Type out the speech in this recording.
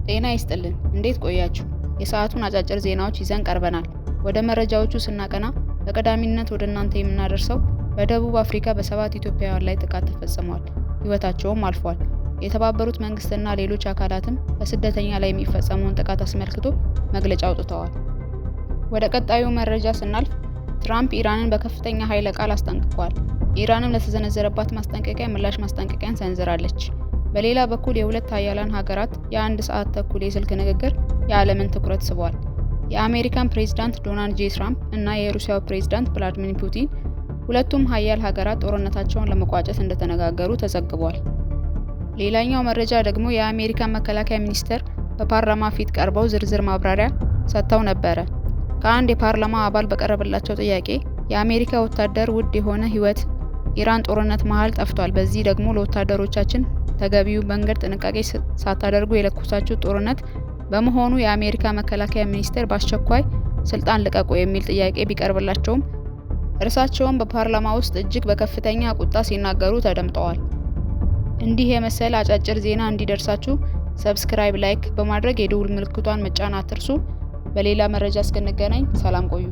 ጤና ይስጥልን እንዴት ቆያችሁ? የሰዓቱን አጫጭር ዜናዎች ይዘን ቀርበናል። ወደ መረጃዎቹ ስናቀና በቀዳሚነት ወደ እናንተ የምናደርሰው በደቡብ አፍሪካ በ7 ኢትዮጵያውያን ላይ ጥቃት ተፈጽሟል፣ ህይወታቸውም አልፏል። የተባበሩት መንግስትና ሌሎች አካላትም በስደተኛ ላይ የሚፈጸመውን ጥቃት አስመልክቶ መግለጫ አውጥተዋል። ወደ ቀጣዩ መረጃ ስናልፍ ትራምፕ ኢራንን በከፍተኛ ኃይለ ቃል አስጠንቅቋል። ኢራንም ለተሰነዘረባት ማስጠንቀቂያ ምላሽ ማስጠንቀቂያን ሰንዝራለች። በሌላ በኩል የሁለት ሀያላን ሀገራት የ1 ሰዓት ተኩል የስልክ ንግግር የዓለምን ትኩረት ስቧል። የአሜሪካን ፕሬዝዳንት ዶናልድ ጄ ትራምፕ እና የሩሲያው ፕሬዝዳንት ቭላድሚር ፑቲን ሁለቱም ሀያል ሀገራት ጦርነታቸውን ለመቋጨት እንደተነጋገሩ ተዘግቧል። ሌላኛው መረጃ ደግሞ የአሜሪካን መከላከያ ሚኒስቴር በፓርላማ ፊት ቀርበው ዝርዝር ማብራሪያ ሰጥተው ነበረ። ከአንድ የፓርላማ አባል በቀረበላቸው ጥያቄ የአሜሪካ ወታደር ውድ የሆነ ህይወት ኢራን ጦርነት መሃል ጠፍቷል፣ በዚህ ደግሞ ለወታደሮቻችን ተገቢው መንገድ ጥንቃቄ ሳታደርጉ የለኮሳችሁት ጦርነት በመሆኑ የአሜሪካ መከላከያ ሚኒስቴር በአስቸኳይ ስልጣን ልቀቁ የሚል ጥያቄ ቢቀርብላቸውም እርሳቸውም በፓርላማ ውስጥ እጅግ በከፍተኛ ቁጣ ሲናገሩ ተደምጠዋል። እንዲህ የመሰለ አጫጭር ዜና እንዲደርሳችሁ ሰብስክራይብ፣ ላይክ በማድረግ የደውል ምልክቷን መጫን አትርሱ። በሌላ መረጃ እስክንገናኝ ሰላም ቆዩ።